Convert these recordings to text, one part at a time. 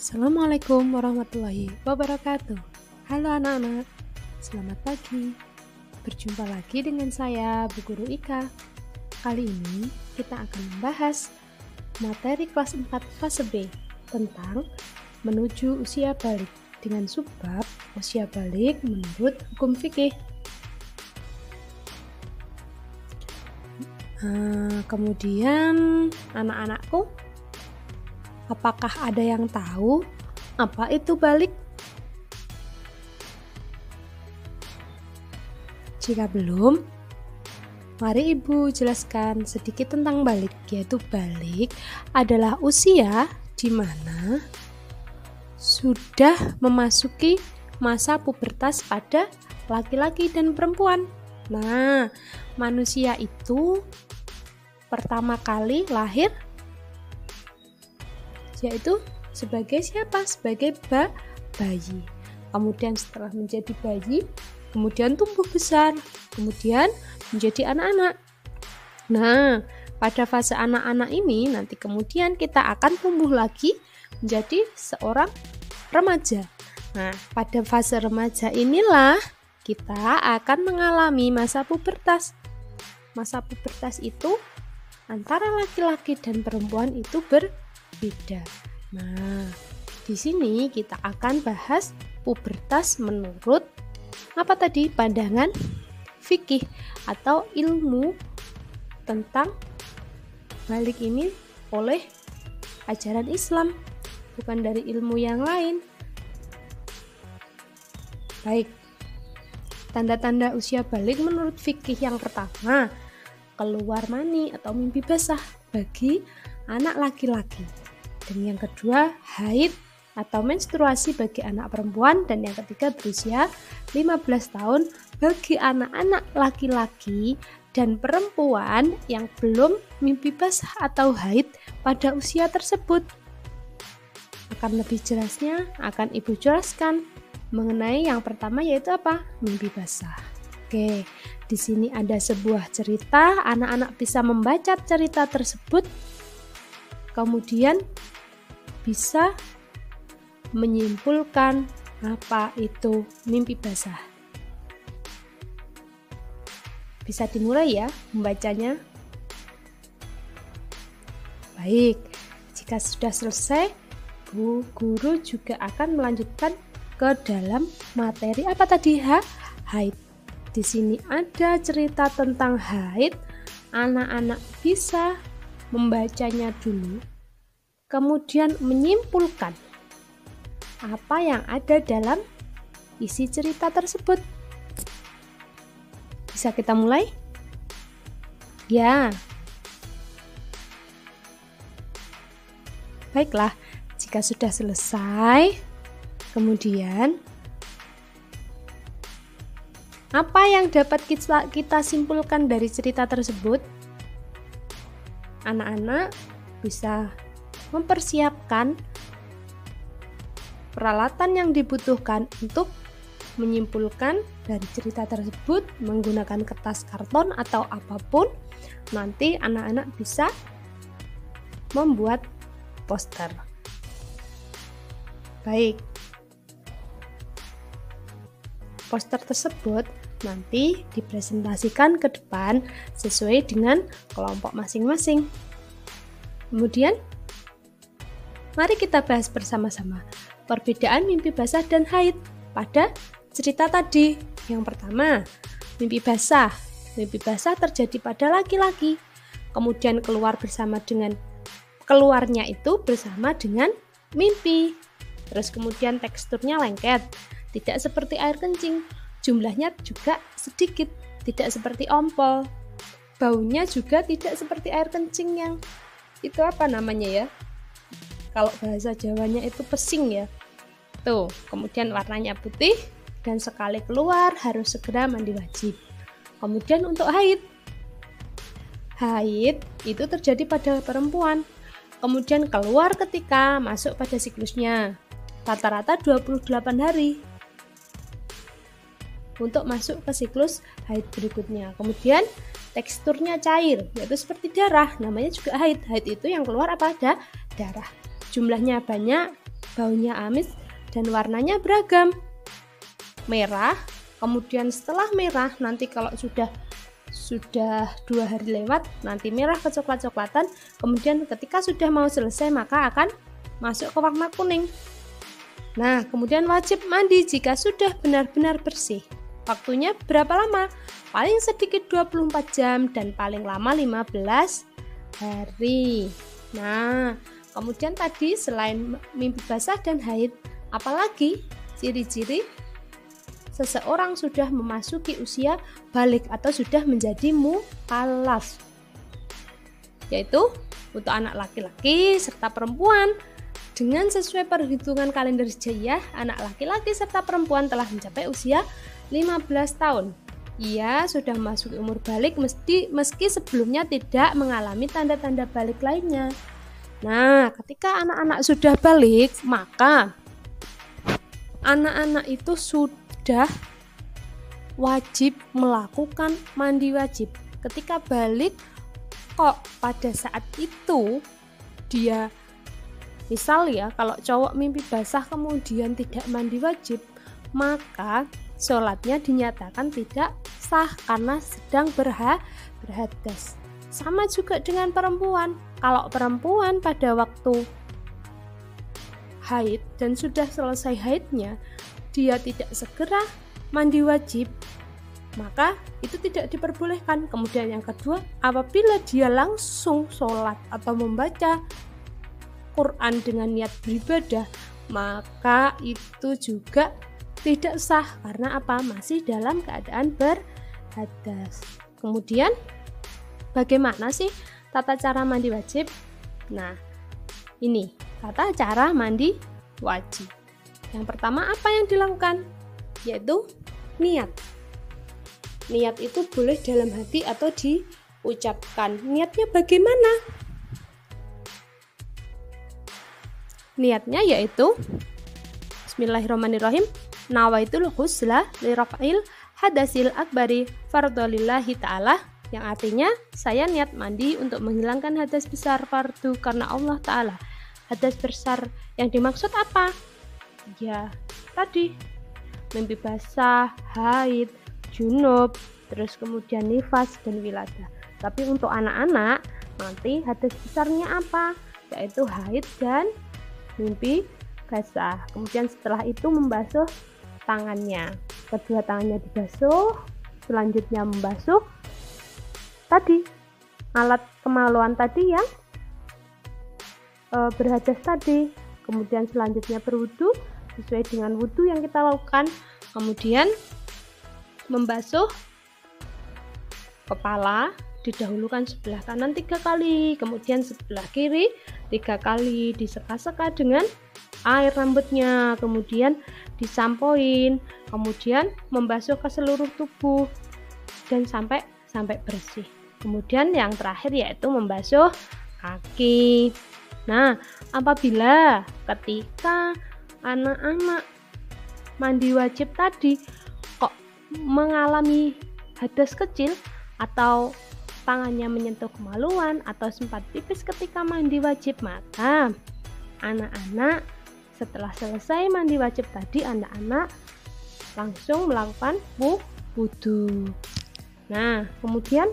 Assalamualaikum warahmatullahi wabarakatuh. Halo anak-anak, selamat pagi. Berjumpa lagi dengan saya, Bu Guru Ika. Kali ini kita akan membahas materi kelas 4 fase B tentang menuju usia balik dengan subbab usia balik menurut hukum fikih. Kemudian anak-anakku, apakah ada yang tahu apa itu balik? Jika belum, mari Ibu jelaskan sedikit tentang balik, yaitu balik adalah usia di mana sudah memasuki masa pubertas pada laki-laki dan perempuan. Nah, manusia itu pertama kali lahir yaitu sebagai siapa? Sebagai bayi. Kemudian setelah menjadi bayi, kemudian tumbuh besar, kemudian menjadi anak-anak. Nah, pada fase anak-anak ini nanti kemudian kita akan tumbuh lagi menjadi seorang remaja. Nah, pada fase remaja inilah kita akan mengalami masa pubertas. Masa pubertas itu antara laki-laki dan perempuan itu berbeda. Nah, di sini kita akan bahas pubertas menurut apa tadi? Pandangan fikih atau ilmu tentang balik ini oleh ajaran Islam, bukan dari ilmu yang lain. Baik, tanda-tanda usia balik menurut fikih yang pertama, keluar mani atau mimpi basah bagi anak laki-laki. Dan yang kedua, haid atau menstruasi bagi anak perempuan. Dan yang ketiga, berusia 15 tahun bagi anak-anak laki-laki dan perempuan yang belum mimpi basah atau haid pada usia tersebut. Akan lebih jelasnya akan Ibu jelaskan mengenai yang pertama, yaitu apa? Mimpi basah. Oke, di sini ada sebuah cerita, anak-anak bisa membaca cerita tersebut, kemudian bisa menyimpulkan apa itu mimpi basah. Bisa dimulai ya membacanya. Baik, jika sudah selesai, Bu Guru juga akan melanjutkan ke dalam materi apa tadi? Haid. Di sini ada cerita tentang haid. Anak-anak bisa membacanya dulu, kemudian menyimpulkan apa yang ada dalam isi cerita tersebut. Bisa kita mulai? Ya. Baiklah, jika sudah selesai, kemudian apa yang dapat kita simpulkan dari cerita tersebut? Anak-anak bisa mempersiapkan peralatan yang dibutuhkan untuk menyimpulkan dari cerita tersebut menggunakan kertas karton atau apapun. Nanti anak-anak bisa membuat poster. Baik, poster tersebut nanti dipresentasikan ke depan sesuai dengan kelompok masing-masing. Kemudian, mari kita bahas bersama-sama perbedaan mimpi basah dan haid pada cerita tadi. Yang pertama, mimpi basah. Mimpi basah terjadi pada laki-laki, kemudian keluarnya itu bersama dengan mimpi. Terus kemudian teksturnya lengket, tidak seperti air kencing, jumlahnya juga sedikit, tidak seperti ompol. Baunya juga tidak seperti air kencing yang itu apa namanya ya? Kalau bahasa Jawanya itu pesing ya. Tuh, kemudian warnanya putih dan sekali keluar harus segera mandi wajib. Kemudian untuk haid. Haid itu terjadi pada perempuan. Kemudian keluar ketika masuk pada siklusnya. Rata-rata 28 hari untuk masuk ke siklus haid berikutnya. Kemudian teksturnya cair, yaitu seperti darah, namanya juga haid. Haid itu yang keluar apa? Darah. Jumlahnya banyak, baunya amis, dan warnanya beragam. Merah, kemudian setelah merah nanti kalau sudah 2 hari lewat, nanti merah kecoklat-coklatan, kemudian ketika sudah mau selesai maka akan masuk ke warna kuning. Nah, kemudian wajib mandi jika sudah benar-benar bersih. Waktunya berapa lama? Paling sedikit 24 jam dan paling lama 15 hari. Nah, kemudian tadi selain mimpi basah dan haid, apalagi ciri-ciri seseorang sudah memasuki usia balik atau sudah menjadi mukallaf, yaitu untuk anak laki-laki serta perempuan. Dengan sesuai perhitungan kalender Hijriyah, anak laki-laki serta perempuan telah mencapai usia 15 tahun. Ia sudah masuk umur balik meski sebelumnya tidak mengalami tanda-tanda balik lainnya. Nah, ketika anak-anak sudah balik, maka anak-anak itu sudah wajib melakukan mandi wajib. Ketika balik kok pada saat itu dia, misal ya, kalau cowok mimpi basah kemudian tidak mandi wajib, maka sholatnya dinyatakan tidak sah karena sedang berhadas. Sama juga dengan perempuan. Kalau perempuan pada waktu haid dan sudah selesai haidnya, dia tidak segera mandi wajib, maka itu tidak diperbolehkan. Kemudian yang kedua, apabila dia langsung sholat atau membaca Quran dengan niat beribadah, maka itu juga tidak sah karena apa? Masih dalam keadaan berhadas. Kemudian bagaimana sih tata cara mandi wajib? Nah, ini tata cara mandi wajib. Yang pertama apa yang dilakukan? Yaitu niat. Niat itu boleh dalam hati atau diucapkan. Niatnya bagaimana? Niatnya yaitu Bismillahirrahmanirrahim. Nawaitul ghusla li raf'il hadasil akbari fardholillahi ta'ala, yang artinya saya niat mandi untuk menghilangkan hadas besar fardu karena Allah Ta'ala. Hadas besar yang dimaksud apa? Ya, tadi mimpi basah, haid, junub, terus kemudian nifas dan wiladah. Tapi untuk anak-anak nanti hadas besarnya apa? Yaitu haid dan mimpi basah. Kemudian setelah itu membasuh tangannya, kedua tangannya dibasuh, selanjutnya membasuh tadi alat kemaluan tadi yang berhadas tadi. Kemudian selanjutnya berwudu sesuai dengan wudu yang kita lakukan. Kemudian membasuh kepala, didahulukan sebelah kanan 3 kali, kemudian sebelah kiri 3 kali, diseka-seka dengan air rambutnya, kemudian disampoin, kemudian membasuh ke seluruh tubuh dan sampai bersih. Kemudian yang terakhir yaitu membasuh kaki. Nah, apabila ketika anak-anak mandi wajib tadi kok mengalami hadas kecil atau tangannya menyentuh kemaluan atau sempat pipis ketika mandi wajib, maka anak-anak setelah selesai mandi wajib tadi, anak-anak langsung melakukan wudu. Nah, kemudian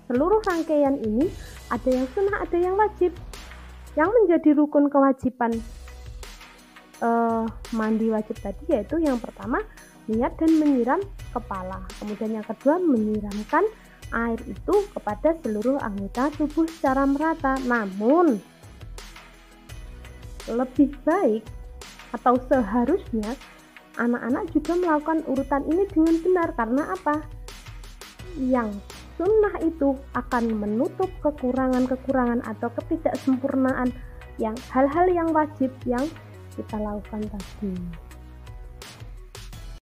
seluruh rangkaian ini ada yang sunnah, ada yang wajib. Yang menjadi rukun kewajiban mandi wajib tadi yaitu yang pertama niat dan menyiram kepala. Kemudian yang kedua menyiramkan air itu kepada seluruh anggota tubuh secara merata. Namun lebih baik atau seharusnya anak-anak juga melakukan urutan ini dengan benar. Karena apa? Yang sunnah itu akan menutup kekurangan-kekurangan atau ketidaksempurnaan yang hal-hal yang wajib yang kita lakukan tadi.